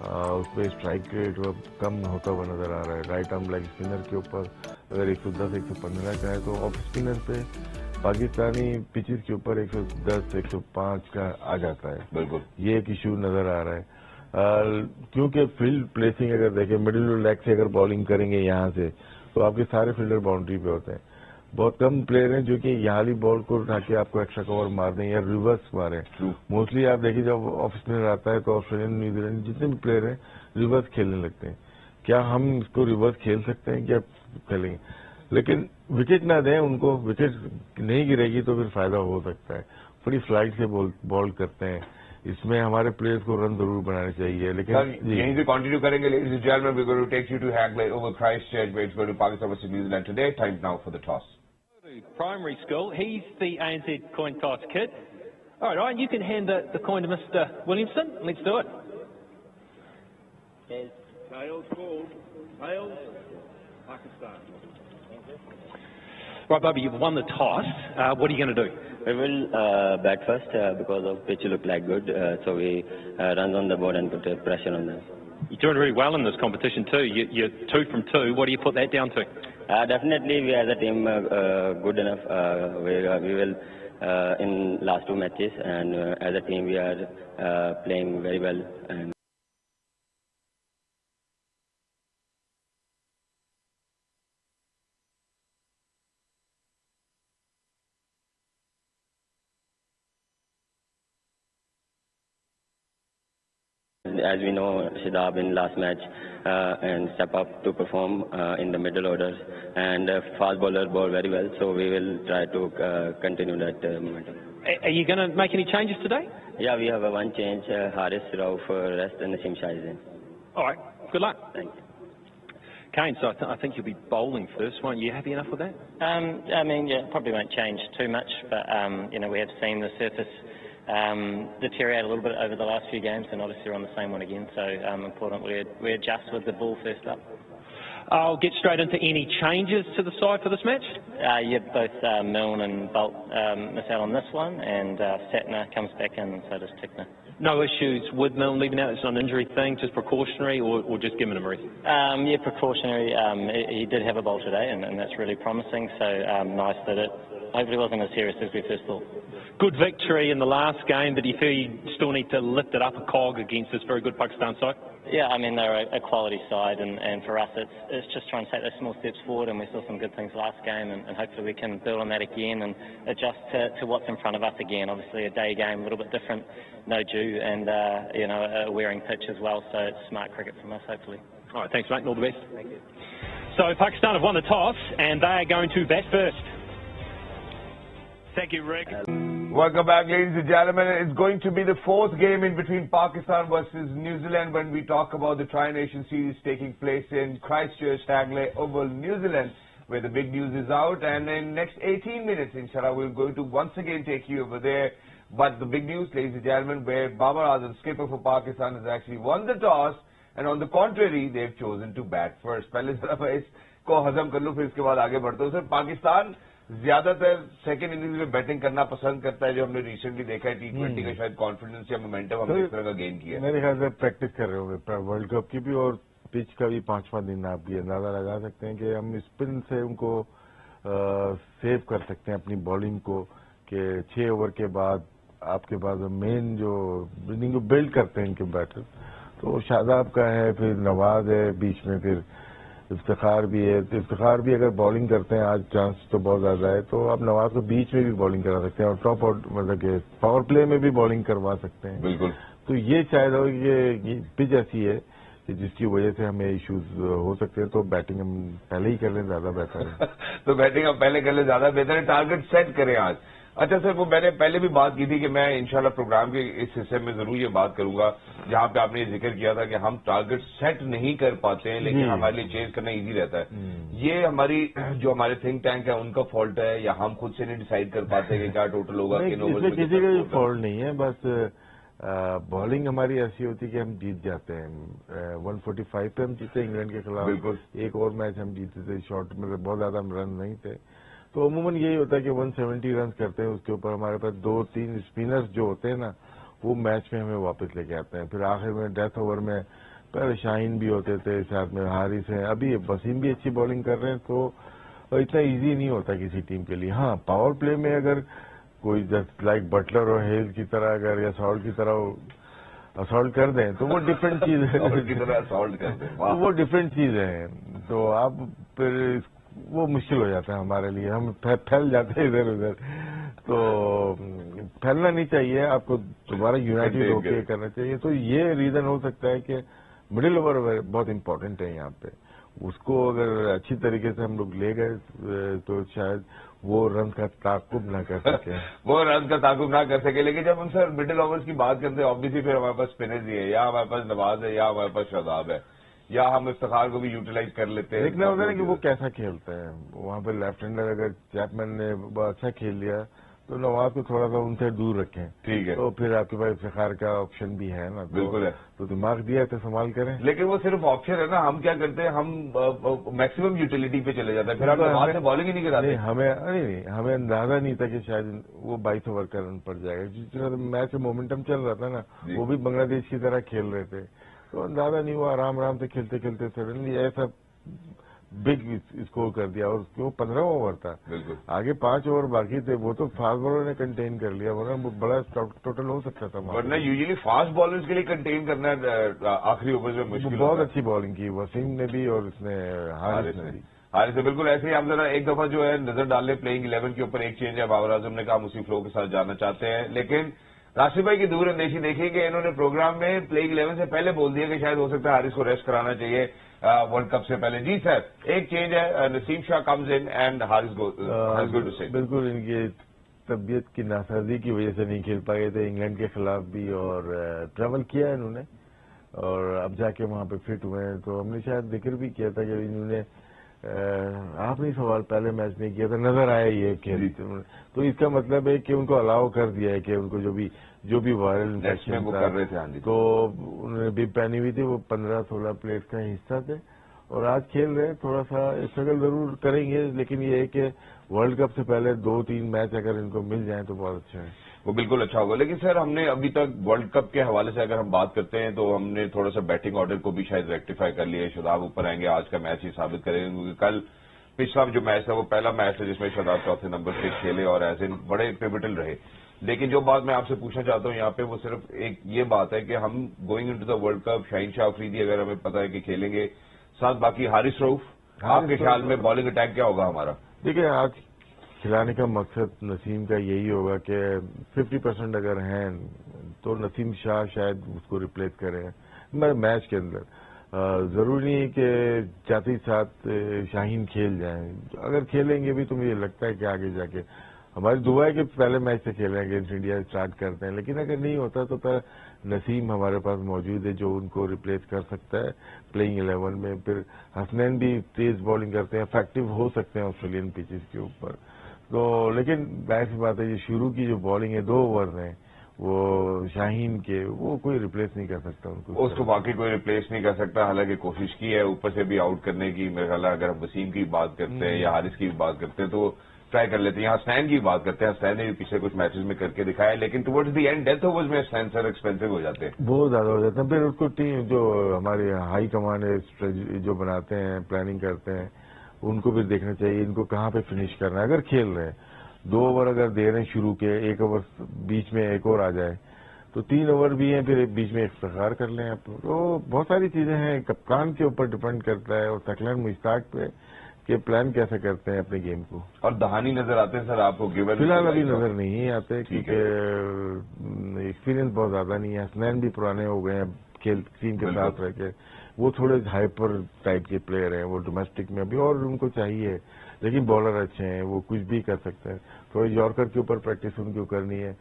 اس پہ اسٹرائک ریٹ کم ہوتا ہوا نظر آ رہا ہے. رائٹ آرم لیگ اسپنر کے اوپر اگر 110 115 کا ہے تو آف اسپنر پہ پاکستانی پچز کے اوپر 110 105 کا آ جاتا ہے. بالکل یہ ایک ایشو نظر آ رہا ہے, کیونکہ فیلڈ پلیسنگ اگر دیکھیں مڈل لیگ سے اگر بالنگ کریں گے یہاں سے تو آپ کے سارے فیلڈر باؤنڈری پہ ہوتے ہیں. بہت کم پلیئر ہیں جو کہ یہاں والی بال کو اٹھا کے آپ کو ایکسٹرا کور مار دیں یا ریورس ماریں. موسٹلی آپ دیکھیے جب آف اسپنر آتا ہے تو آسٹریلین نیوزی لینڈ جتنے بھی پلیئر ہیں ریورس کھیلنے لگتے ہیں. کیا ہم اس کو ریورس کھیل سکتے ہیں کیا کھیلیں گے, لیکن وکٹ نہ دیں ان کو, وکٹ نہیں گرے گی تو پھر فائدہ ہو سکتا ہے. بڑی فلائٹ سے بال کرتے ہیں, اس میں ہمارے پلیئرز کو رن ضرور بنانے چاہیے. لیکن یہیں سے کنٹینیو کریں گے. Ladies and gentlemen, we're going to take you to Hagley over Christchurch, where it's going to Pakistan versus New Zealand today. Time now for the toss. Primary school. He's the ANZ coin toss kid. All right, Ryan, you can hand the coin to Mr. Williamson. Let's do it. Tails called. Tails, Pakistan. Right, Bubby, you've won the toss. What are you going to do? We will bat first because of pitch look like good, so we run on the board and put pressure on them. You're doing really well in this competition too. You're 2 from 2. What do you put that down to? Definitely, we as a team good enough. We will in last 2 matches, and as a team we are playing very well. And as we know, Shadab in last match and step up to perform in the middle orders, and fast bowler bowled very well, so we will try to continue that momentum. Are you going to make any changes today? Yeah, we have one change, Haris Rauf rest and Naseem Shah is in. All right, good luck. Thank you. Kane, so I think you'll be bowling first, won't you? Happy enough with that? I mean, yeah, probably won't change too much, but we have seen the surface deteriorate a little bit over the last few games, and obviously we're on the same one again, so important we adjust with the ball first up. I'll get straight into any changes to the side for this match. Yeah, both Milne and Bolt miss out on this one, and Satner comes back in, and so does Tickner. No issues with Milne leaving out? It's not an injury thing, just precautionary, or just giving him a rest? Yeah, precautionary. He did have a bowl today, and that's really promising, so nice that it hopefully wasn't as serious as we first thought. Good victory in the last game, but do you feel you still need to lift it up a cog against this very good Pakistan side? Yeah, I mean, they're a quality side, and for us it's just trying to take those small steps forward, and we saw some good things last game, and hopefully we can build on that again and adjust to what's in front of us again. Obviously a day game, a little bit different, no dew, and a wearing pitch as well, so it's smart cricket from us, hopefully. All right, thanks mate, and all the best. Thank you. So Pakistan have won the toss, and they are going to bat first. Thank you, Rick. Welcome back, ladies and gentlemen. It's going to be the 4th game in between Pakistan versus New Zealand when we talk about the Tri-Nation Series taking place in Christchurch, Hagley Oval, New Zealand, where the big news is out. And in next 18 minutes, inshallah, we're going to once again take you over there. But the big news, ladies and gentlemen, where Babar Azam, skipper for Pakistan, has actually won the toss. And on the contrary, they've chosen to bat first. پہلے ذرا میں اس کو ہضم کر لوں, پھر اس کے بعد آگے بڑھتا ہوں. سر, پاکستان زیادہ تر سیکنڈ اننگز میں بیٹنگ کرنا پسند کرتا ہے, جو ہم نے ریسنٹلی دیکھا ہے T20 کا شاید کانفیڈنس یا مومنٹم ہم نے اس طرح کا گین کیا ہے. میرے خیال سے پریکٹس کر رہے ہوں گے ورلڈ کپ کی بھی, اور پچ کا بھی 5واں دن. آپ یہ اندازہ لگا سکتے ہیں کہ ہم اسپن سے ان کو سیو کر سکتے ہیں اپنی بالنگ کو, کہ 6 اوور کے بعد آپ کے پاس مین جو اننگ کو بلڈ کرتے ہیں ان کے بیٹر, تو شاداب کا ہے, پھر نواز ہے بیچ میں, پھر افتخار بھی ہے. تو افتخار بھی اگر بالنگ کرتے ہیں, آج چانس تو بہت زیادہ ہے, تو آپ نواز کو بیچ میں بھی بالنگ کرا سکتے ہیں, اور ٹاپ آؤٹ مطلب کہ پاور پلے میں بھی بالنگ کروا سکتے ہیں. بالکل. تو یہ شاید ہو کہ پچ ایسی ہے کہ جس کی وجہ سے ہمیں ایشوز ہو سکتے ہیں, تو بیٹنگ ہم پہلے ہی کر لیں زیادہ بہتر ہے. تو بیٹنگ ہم پہلے کر لیں زیادہ بہتر ہے. ٹارگٹ سیٹ کریں آج. اچھا سر, وہ میں نے پہلے بھی بات کی تھی کہ میں انشاءاللہ پروگرام کے اس حصے میں ضرور یہ بات کروں گا جہاں پہ آپ نے یہ ذکر کیا تھا کہ ہم ٹارگٹ سیٹ نہیں کر پاتے ہیں, لیکن ہمارے لیے چیز کرنا ایزی رہتا ہے. یہ ہماری جو ہمارے تھنک ٹینک ہے ان کا فالٹ ہے, یا ہم خود سے نہیں ڈیسائیڈ کر پاتے کہ کیا ٹوٹل ہوگا؟ کسی کا بھی فالٹ نہیں ہے, بس بالنگ ہماری ایسی ہوتی ہے کہ ہم جیت جاتے ہیں. 145 پہ ہم جیتے انگلینڈ کے خلاف. بالکل. ایک اور میچ ہم جیتے تھے, شارٹ میں بہت زیادہ ہم رن نہیں تھے. تو عموماً یہی ہوتا ہے کہ 170 رنز کرتے ہیں, اس کے اوپر ہمارے پاس 2-3 اسپنرز جو ہوتے ہیں نا, وہ میچ میں ہمیں واپس لے کے آتے ہیں. پھر آخر میں ڈیتھ اوور میں پہلے شاہین بھی ہوتے تھے ساتھ میں حارث ہیں, ابھی وسیم بھی اچھی بالنگ کر رہے ہیں, تو اتنا ایزی نہیں ہوتا کسی ٹیم کے لیے. ہاں پاور پلے میں اگر کوئی جسٹ لائک بٹلر اور ہیل کی طرح اگر یا سالٹ کی طرح اسالٹ کر دیں تو وہ ڈفرینٹ چیز ہے, وہ ڈفرینٹ چیز ہے. تو آپ پھر وہ مشکل ہو جاتا ہے ہمارے لیے, ہم پھیل جاتے ہیں ادھر ادھر. تو پھیلنا نہیں چاہیے, آپ کو دوبارہ یونائٹیڈ ہو کے کرنا چاہیے. تو یہ ریزن ہو سکتا ہے کہ مڈل اوور بہت امپورٹنٹ ہے یہاں پہ, اس کو اگر اچھی طریقے سے ہم لوگ لے گئے تو شاید وہ رن کا تعاقب نہ کر سکے وہ رن کا تعاقب نہ کر سکے. لیکن جب ہم سر مڈل اوورز کی بات کرتے ہیں آبویسلی پھر ہمارے پاس اسپنرز ہی ہے, یا ہمارے پاس نواز ہے, یا ہمارے پاس شاداب ہے, یا ہم افتخار کو بھی یوٹیلائز کر لیتے ہیں. دیکھنا ہوتا ہے نا کہ وہ کیسا کھیلتا ہے. وہاں پہ لیفٹ ہینڈر اگر چیپمین نے اچھا کھیل لیا تو نواز کو تھوڑا سا ان سے دور رکھیں, ٹھیک ہے, تو پھر آپ کے پاس افتخار کا آپشن بھی ہے نا. بالکل ہے, تو دماغ دیا تو استعمال کریں. لیکن وہ صرف آپشن ہے نا, ہم کیا کرتے ہیں, ہم میکسیمم یوٹیلیٹی پہ چلے جاتے ہیں, پھر آپ نواز سے بالنگ ہی نہیں کراتے. ہمیں اندازہ نہیں تھا کہ شاید وہ 22 اوور کا رن پڑ جائے گا. جس طرح میچ میں مومنٹم چل رہا تھا نا, وہ بھی بنگلہ دیش کی طرح کھیل رہے تھے, تو اندازہ نہیں ہوا, آرام آرام سے کھیلتے کھیلتے سڈنلی ایسا بگ اسکور کر دیا. اور وہ 15 اوور تھا, بالکل آگے 5 اوور باقی تھے, وہ تو فاسٹ بالر نے کنٹین کر لیا, ورنہ بڑا ٹوٹل ہو سکتا تھا. ورنہ یوزلی فاسٹ بالرز کے لیے کنٹین کرنا آخری اوور میں مشکل. بہت اچھی بالنگ کی وسیم نے بھی اور اس نے حارث نے بھی. حارث سے بالکل ایسے ہی. ہم ذرا ایک دفعہ جو ہے نظر ڈال لیں پلئنگ 11 کے اوپر, ایک چینج ہے بابر اعظم نے کہا, ہم اسی فلو کے ساتھ جانا چاہتے ہیں. لیکن راشد بھائی کی دور اندیشی دیکھیے کہ انہوں نے پروگرام میں پلئنگ 11 سے پہلے بول دیا کہ شاید ہو سکتا ہے حارث کو ریسٹ کرانا چاہیے ورلڈ کپ سے پہلے. جی سر, ایک چینج ہے, Naseem Shah comes in and Haris go to سے. بالکل ان کی طبیعت کی ناسازی کی وجہ سے نہیں کھیل پائے تھے انگلینڈ کے خلاف بھی, اور ٹریول کیا انہوں نے, اور اب جا کے وہاں پہ فٹ ہوئے ہیں. تو ہم نے شاید ذکر بھی کیا تھا کہ انہوں نے آپ نے سوال پہلے میچ میں کیا تھا, نظر آیا یہ کھیل, تو اس کا مطلب ہے کہ ان کو الاؤ کر دیا ہے کہ ان کو جو بھی وائرل انفیکشن کر رہے تھے, تو انہوں نے بب پہنی ہوئی تھی, وہ 15-16 پلیٹ کا حصہ تھے, اور آج کھیل رہے. تھوڑا سا اسٹرگل ضرور کریں گے, لیکن یہ ہے کہ ورلڈ کپ سے پہلے 2-3 میچ اگر ان کو مل جائیں تو بہت اچھا ہے. وہ بالکل اچھا ہوگا. لیکن سر ہم نے ابھی تک ورلڈ کپ کے حوالے سے اگر ہم بات کرتے ہیں تو ہم نے تھوڑا سا بیٹنگ آرڈر کو بھی شاید ریکٹیفائی کر لیا ہے. شاداب اوپر آئیں گے, آج کا میچ ہی ثابت کریں گے, کیونکہ کل پچھلا جو میچ تھا وہ پہلا میچ ہے جس میں شاداب چوتھے نمبر سے کھیلے اور ایسے بڑے پیوٹل رہے. لیکن جو بات میں آپ سے پوچھنا چاہتا ہوں یہاں پہ وہ صرف ایک یہ بات ہے کہ ہم going into the world cup Shaheen Shah Afridi اگر ہمیں پتا ہے کہ کھیلیں گے, ساتھ باقی حارث رؤف, آپ کے خیال میں بالنگ اٹیک کیا ہوگا ہمارا؟ دیکھیں آج کھلانے کا مقصد نسیم کا یہی ہوگا کہ 50% اگر ہیں تو نسیم شاہ شاید اس کو ریپلیس کریں میچ کے اندر. ضروری نہیں ہے کہ جاتے ہی ساتھ شاہین کھیل جائیں, اگر کھیلیں گے بھی تو مجھے لگتا ہے کہ آگے جا کے ہماری دعا ہے کہ پہلے میچ سے کھیلیں اگینسٹ انڈیا اسٹارٹ کرتے ہیں. لیکن اگر نہیں ہوتا تو نسیم ہمارے پاس موجود ہے جو ان کو ریپلیس کر سکتا ہے پلئنگ 11 میں. پھر حسنین بھی تیز بالنگ کرتے ہیں, افیکٹو ہو سکتے ہیں آسٹریلین پیچز کے اوپر. تو لیکن ایسی بات ہے یہ شروع کی جو بالنگ ہے 2 اوور ہیں وہ شاہین کے, وہ کوئی ریپلیس نہیں کر سکتا ان کو. اس کو باقی کوئی ریپلیس نہیں کر سکتا, حالانکہ کوشش کی ہے اوپر سے بھی آؤٹ کرنے کی. میرے خیال ہے اگر ہم وسیم کی بات کرتے ہیں یا حارث کی بات کرتے ہیں تو ٹرائی کر لیتے ہیں. یہاں حسنین کی بات کرتے ہیں, حسنین نے بھی پچھلے کچھ میچز میں کر کے دکھایا, لیکن towards the end death overs میں حسنین سر ایکسپینسو ہو جاتے ہیں, بہت زیادہ ہو جاتے ہیں. پھر اس کو ٹیم جو ہماری ہائی کمانڈ ہے جو بناتے ہیں پلاننگ کرتے ہیں ان کو بھی دیکھنا چاہیے ان کو کہاں پہ فنش کرنا ہے. اگر کھیل رہے ہیں 2 اوور اگر دے رہے ہیں شروع کے, 1 اوور بیچ میں ایک اور آ جائے تو 3 اوور بھی ہیں, پھر بیچ میں افتخار کر لیں آپ. تو بہت ساری چیزیں ہیں, کپتان کے اوپر ڈپینڈ کرتا ہے اور تقلین مشتاق پہ کہ پلان کیسے کرتے ہیں اپنے گیم کو. اور دہانی نظر آتے ہیں سر آپ کو؟ گیون فی الحال ابھی نظر نہیں آتے کیونکہ ایکسپیرینس بہت زیادہ نہیں ہے. حسنین بھی پرانے ہو گئے ہیں کھیل ٹیم کے ساتھ رہ کے, وہ تھوڑے ہائپر ٹائپ کے پلیئر ہیں وہ ڈومیسٹک میں بھی, اور ان کو چاہیے. لیکن بالر اچھے ہیں, وہ کچھ بھی کر سکتے ہیں. تھوڑے یارکر کے اوپر پریکٹس ان کو کرنی ہے.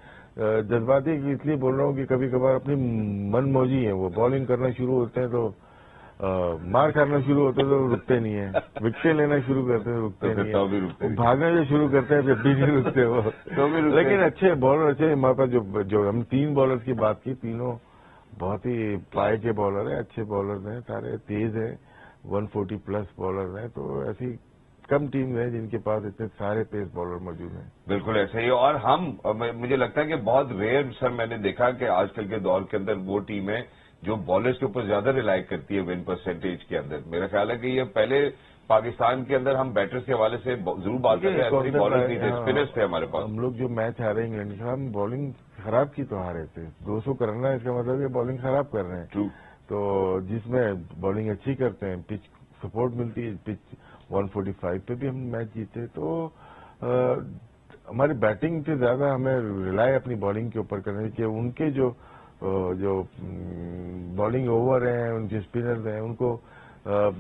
جذباتی اس لیے بول رہا ہوں کہ کبھی کبھار اپنی من موجی ہیں, وہ بالنگ کرنا شروع ہوتے ہیں تو مار کھانا شروع ہوتے ہیں تو رکتے نہیں ہیں, وکٹیں لینا شروع کرتے ہیں رکتے نہیں ہیں, بھاگنا جو شروع کرتے ہیں جب بھی نہیں رکتے وہ. لیکن اچھے بالر اچھے ہمارے پاس جو ہم 3 بالرز کی بات کی, تینوں بہت ہی پائے کے بالر ہیں, اچھے بالر ہیں, سارے تیز ہیں, 140+ بالر ہیں. تو ایسی کم ٹیم ہیں جن کے پاس اتنے سارے تیز بالر موجود ہیں. بالکل ایسا ہی. اور ہم مجھے لگتا ہے کہ بہت ریئر سر میں نے دیکھا کہ آج کل کے دور کے اندر وہ ٹیم ہے جو بالرز کے اوپر زیادہ ریلائی کرتی ہے ون پرسنٹیج کے اندر. میرا خیال ہے کہ یہ پہلے پاکستان کے اندر ہم بیٹرز کے حوالے سے ضرور بات کرتے ہیں, بالرز نہیں تھے, اسپنرز تھے ہمارے پاس. ہم لوگ جو میچ ہارے انگلینڈ کا, ہم بالنگ خراب کی تو ہارے تھے. 200 کرنا ہے اس کا مطلب کہ بالنگ خراب کر رہے ہیں. ٹرو. تو جس میں بالنگ اچھی کرتے ہیں, پچ سپورٹ ملتی ہے, پچ 145 پہ بھی ہم میچ جیتے. تو ہماری بیٹنگ سے زیادہ ہمیں ریلائی اپنی بالنگ کے اوپر کرنا چاہیے. ان کے جو بالنگ اوور ہیں, ان کے اسپنرز ہیں, ان کو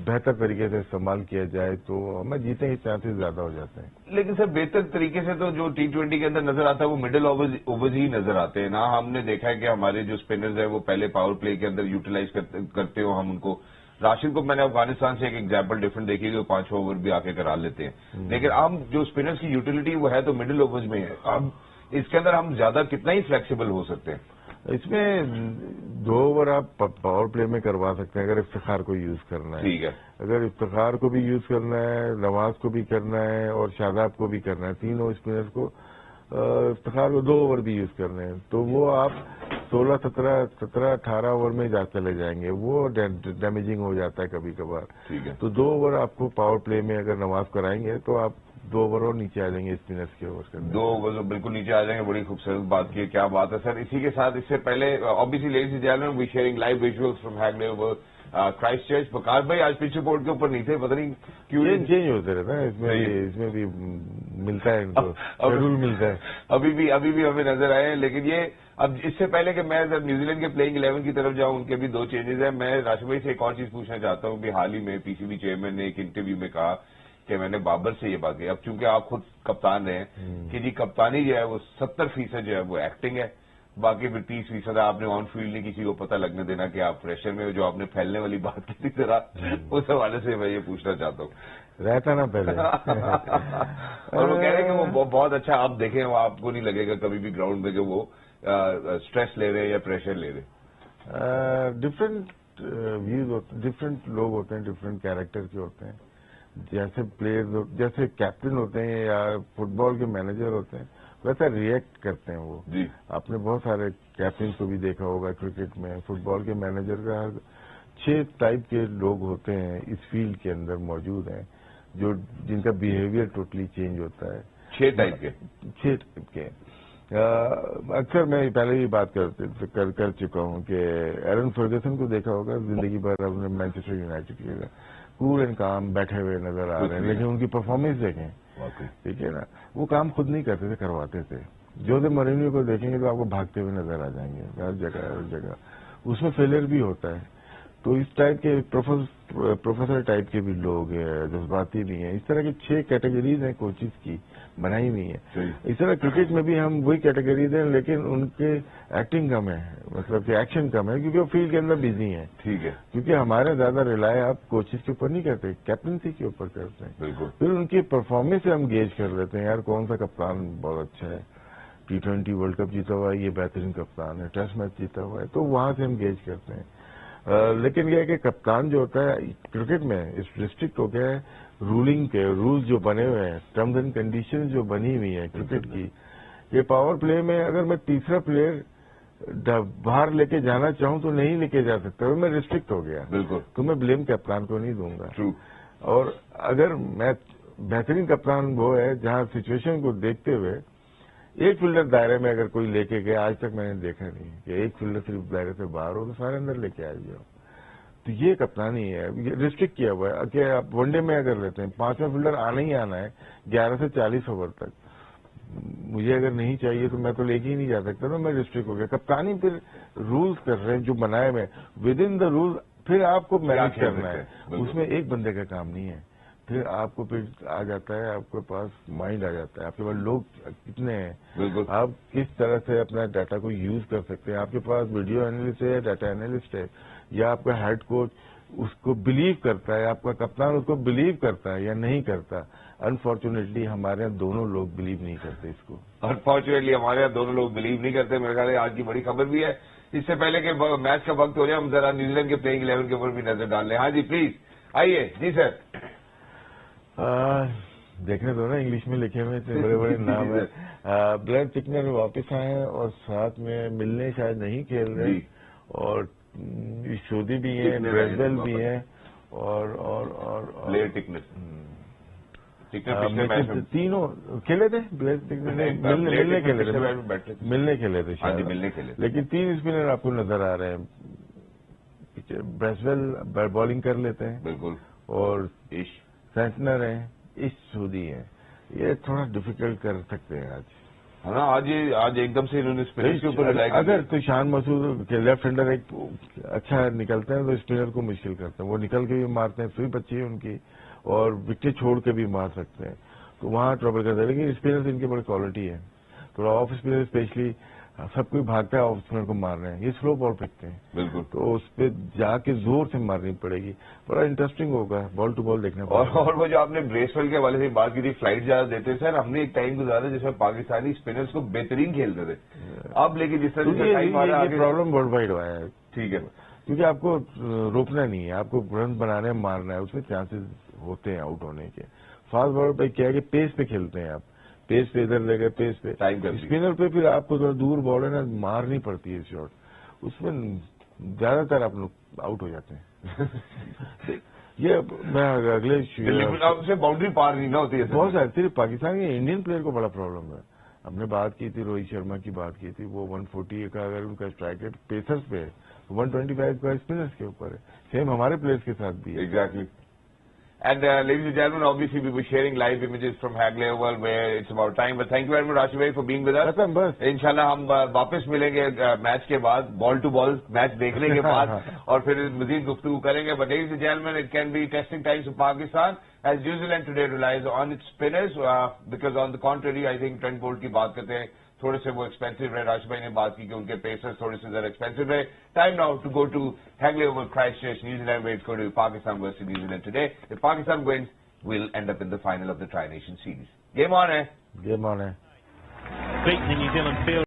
بہتر طریقے سے استعمال کیا جائے تو ہمیں جیتنے کے چانسز زیادہ ہو جاتے ہیں. لیکن سر بہتر طریقے سے تو جو T20 کے اندر نظر آتا ہے وہ مڈل اوورز ہی نظر آتے ہیں نا. ہم نے دیکھا ہے کہ ہمارے جو اسپنرز ہیں وہ پہلے پاور پلے کے اندر یوٹیلائز کرتے ہو ہم ان کو. راشد کو میں نے افغانستان سے ایک ایگزامپل ڈفرنٹ دیکھی کہ وہ 5 اوور بھی آ کے کرا لیتے ہیں. لیکن اب جو اسپنرز کی یوٹیلٹی وہ ہے تو مڈل اوورز میں ہے. اب اس کے اندر ہم زیادہ کتنا ہی فلیکسیبل ہو سکتے ہیں. اس میں 2 اوور آپ پاور پلے میں کروا سکتے ہیں اگر افتخار کو یوز کرنا ہے. ٹھیک ہے. اگر افتخار کو بھی یوز کرنا ہے, نواز کو بھی کرنا ہے اور شاداب کو بھی کرنا ہے, تینوں اسپنر کو, افتخار کو 2 اوور بھی یوز کرنے ہیں, تو وہ آپ 16, 17, 18 اوور میں چلے جائیں گے. وہ ڈیمیجنگ ہو جاتا ہے کبھی کبھار. ٹھیک ہے. تو 2 اوور آپ کو پاور پلے میں اگر نواز کرائیں گے تو آپ 2 اوور اور نیچے آ جائیں گے اسپنرس کے اوور کرنے. 2 اوور بالکل نیچے آ جائیں گے. بڑی خوبصورت بات کی, کیا بات ہے سر. اسی کے ساتھ اس سے پہلے obviously ladies and gentlemen we sharing live visuals from Hagley over Christ church. بکار بھائی آج پچ رپورٹ کے اوپر نہیں تھے, پتہ نہیں کیوں چینج ہوتے رہتا ہے. اس میں بھی ملتا ہے, ان کو شیڈول ملتا ہے. ابھی بھی ہمیں نظر آئے ہیں. لیکن یہ اب اس سے پہلے کہ میں نیوزی لینڈ کے پلئنگ 11 کی طرف جاؤں, ان کے بھی 2 چینجز ہیں. میں راشد بھائی سے ایک اور چیز پوچھنا چاہتا ہوں کہ حال ہی میں PCB چیئرمین نے ایک انٹرویو میں کہا کہ میں نے بابر سے یہ بات کی. اب چونکہ آپ خود کپتان رہے ہیں کہ جی کپتانی جو ہے وہ 70% جو ہے وہ ایکٹنگ ہے, باقی پھر 30% آپ نے آن فیلڈ نہیں کسی کو پتہ لگنے دینا کہ آپ پریشر میں جو آپ نے پھیلنے والی بات کی تھی ذرا اس حوالے سے میں یہ پوچھنا چاہتا ہوں. رہتا نا پہلے. اور وہ کہہ رہے ہیں کہ وہ بہت اچھا, آپ دیکھیں وہ آپ کو نہیں لگے گا کبھی بھی گراؤنڈ میں کہ وہ اسٹریس لے رہے ہیں یا پریشر لے رہے ہیں. ڈفرینٹ ویوز ہوتے ہیں, ڈفرینٹ لوگ ہوتے ہیں, ڈفرینٹ کیریکٹر کے ہوتے ہیں. جیسے پلیئر, جیسے کیپٹن ہوتے ہیں یا فٹ بال کے مینیجر ہوتے ہیں, ویسا ریئیکٹ کرتے ہیں وہ. جی. آپ نے بہت سارے کیپٹن کو بھی دیکھا ہوگا کرکٹ میں. فٹ بال کے مینیجر کا 6 ٹائپ کے لوگ ہوتے ہیں اس فیلڈ کے اندر موجود ہیں, جن کا بیہیویئر ٹوٹلی چینج ہوتا ہے. 6 ٹائپ کے. 6 ٹائپ کے. اکثر میں پہلے ہی بات کر چکا ہوں کہ ایرن فرگسن کو دیکھا ہوگا, زندگی بھر اب نے مینچسٹر یونائٹیڈ کے کول اینڈ کام بیٹھے ہوئے نظر آ رہے ہیں, لیکن ان کی پرفارمنس دیکھیں. ٹھیک ہے نا, وہ کام خود نہیں کرتے تھے, کرواتے تھے. جوزے مورینیو کو دیکھیں گے تو آپ کو بھاگتے ہوئے نظر آ جائیں گے ہر جگہ. اس میں فیلئر بھی ہوتا ہے. تو اس ٹائپ کے پروفیسر ٹائپ کے بھی لوگ ہیں, جذباتی بھی ہیں. اس طرح کی 6 کیٹیگریز ہیں کوچز کی, بنائی ہوئی ہیں. اس طرح کرکٹ میں بھی ہم وہی کیٹیگریز ہیں, لیکن ان کے ایکٹنگ کم ہے, مطلب کہ ایکشن کم ہے, کیونکہ وہ فیلڈ کے اندر بزی ہیں. ٹھیک ہے. کیونکہ ہمارے زیادہ ریلائی آپ کوچز کے اوپر نہیں کرتے, کیپٹنسی کے اوپر کرتے ہیں. بالکل. پھر ان کی پرفارمنس سے ہم گیج کر لیتے ہیں, یار کون سا کپتان بہت اچھا ہے, T20 ورلڈ کپ جیتا ہوا ہے, یہ بہترین کپتان ہے, ٹیسٹ میچ جیتا ہوا ہے, تو وہاں سے ہم گیج کرتے ہیں. لیکن یہ ہے کہ کپتان جو ہوتا ہے کرکٹ میں اس ریسٹرکٹ ہو گیا ہے رولنگ کے رولز جو بنے ہوئے ہیں, ٹرمز اینڈ کنڈیشنز جو بنی ہوئی ہیں کرکٹ کی. یہ پاور پلے میں اگر میں تیسرا پلیئر باہر لے کے جانا چاہوں تو نہیں لے کے جا سکتا, میں ریسٹرکٹ ہو گیا. بالکل. تو میں بلیم کپتان کو نہیں دوں گا. True. اور اگر میں بہترین کپتان وہ ہے جہاں سچویشن کو دیکھتے ہوئے ایک فیلڈر دائرے میں اگر کوئی لے کے گیا, آج تک میں نے دیکھا نہیں کہ ایک فیلڈر صرف دائرے سے باہر ہو تو سارے اندر لے کے آ جاؤ. تو یہ کپتانی ہے, یہ ریسٹرکٹ کیا ہوا ہے کہ آپ ون ڈے میں اگر لیتے ہیں 5واں فیلڈر آنا ہی آنا ہے 11 سے 40 اوور تک. مجھے اگر نہیں چاہیے تو میں تو لے کے ہی نہیں جا سکتا, تو میں ریسٹرکٹ ہو گیا. کپتانی پھر رولز کر رہے ہیں جو بنائے ہوئے ود ان دا رول, پھر آپ کو مینج کرنا ہے. اس میں ایک بندے کا کام نہیں ہے. پھر آپ کو پھر آ جاتا ہے, آپ کے پاس مائنڈ آ جاتا ہے, آپ کے پاس لوگ کتنے ہیں, آپ کس طرح سے اپنا ڈاٹا کو یوز کر سکتے ہیں. آپ کے پاس ویڈیو اینالسٹ ہے, ڈاٹا اینالسٹ ہے, یا آپ کا ہیڈ کوچ اس کو بلیو کرتا ہے, آپ کا کپتان اس کو بلیو کرتا ہے یا نہیں کرتا. انفارچونیٹلی ہمارے یہاں دونوں لوگ بلیو نہیں کرتے اس کو. انفارچونیٹلی ہمارے یہاں دونوں لوگ بلیو نہیں کرتے. میرے خیال ہے آج کی بڑی خبر بھی ہے. اس سے پہلے کہ میچ کا وقت ہو جائے ہم ذرا نیوزی لینڈ کے پلئنگ 11 کے اوپر بھی نظر ڈال لیں. ہاں جی پلیز آئیے. جی سر. دیکھنے دو نا, انگلش میں لکھے ہوئے اتنے بڑے بڑے نام ہیں. بلیئر ٹکنر واپس آئے ہیں اور ساتھ میں ملنے شاید نہیں کھیل رہے, اور شودی بھی ہیں, بریزویل بھی ہیں, اور پلیئر ٹکنس تینوں کھیلے تھے, ملنے کھیلے تھے شاید, لیکن 3 اسپنر آپ کو نظر آ رہے ہیں. بریزویل بالنگ کر لیتے ہیں بالکل, اور سینٹنر ہیں, سودی ہیں. یہ تھوڑا ڈیفیکلٹ کر سکتے ہیں آج ایک دم سے انہوں نے اسپنر کے اوپر اگر تو شان مسعود کے لیفٹ ہینڈر ایک اچھا نکلتا ہے تو اسپنر کو مشکل کرتا ہے. وہ نکل کے بھی مارتے ہیں, سوئی اچھی ہے ان کی, اور وکٹیں چھوڑ کے بھی مار سکتے ہیں, تو وہاں ٹربل کرتا ہے. لیکن اسپنر ان کی بڑی کوالٹی ہے, تھوڑا آف اسپنر اسپیشلی سب کوئی بھاگتا ہے آف اسپنر کو مار رہے ہیں, یہ سلو بال پھینکتے ہیں بالکل, تو اس پہ جا کے زور سے مارنی پڑے گی. بڑا انٹرسٹنگ ہوگا بال ٹو بال دیکھنا پڑے گا. اور وہ جو آپ نے بریسویل کے حوالے سے بات کی تھی, فلائٹ زیادہ دیتے تھے سر, ہم نے ایک ٹائم گزارا جس میں پاکستانی اسپنرز کو بہترین کھیلتے تھے. اب لیکن جس طرح یہ پرابلم ورلڈ وائڈ ہوا ہے. ٹھیک ہے, کیونکہ آپ کو روکنا نہیں ہے, آپ کو رن بنانے مارنا ہے, اس میں چانسز ہوتے ہیں آؤٹ ہونے کے. فاسٹ بالر پہ کیا ہے کہ پیس پہ کھیلتے ہیں آپ, پیس پہ ادھر لے گئے, پیس پہ اسپنر پہ پھر آپ کو دور بال ہے نا مارنی پڑتی ہے شاٹ, اس میں زیادہ تر آپ لوگ آؤٹ ہو جاتے ہیں. یہ میں اگلے سے باؤنڈری پار نہیں نہ ہوتی ہے بہت سارے. صرف پاکستان کے انڈین پلیئر کو بڑا پرابلم ہے. ہم نے بات کی تھی روہت شرما کی بات کی تھی, وہ 140 کا اگر ان کا اسٹرائک ریٹ پیسرز پہ ہے, 125 کا اسپنرز کے اوپر ہے. سیم ہمارے پلیئرز کے ساتھ بھی ہے. Exactly. And ladies and gentlemen, obviously we were sharing live images from Hagley Oval where it's about time. But thank you very much, Rashid bhai, for being with us. Inshallah, hum واپس ملیں گے میچ کے بعد, ball to ball میچ دیکھنے کے بعد, اور پھر مزید گفتگو کریں گے. But ladies and gentlemen, it can be testing times for Pakistan as New Zealand today relies on its spinners because on the contrary, I think Trent Bolt کی بات کرتے ہیں, تھوڑے سے وہ ایکسپینسو رہے. راشد بھائی نے بات کی کہ ان کے پیسرز تھوڑے سے زیادہ ایکسپینسو رہے. Time now to go to Hagley Oval, Christchurch, New Zealand, where it's going to be Pakistan versus New Zealand today. If Pakistan wins, we'll end up in the final of the Tri-Nation Series. Game on, eh? Game on, eh? Beaten the New Zealand field.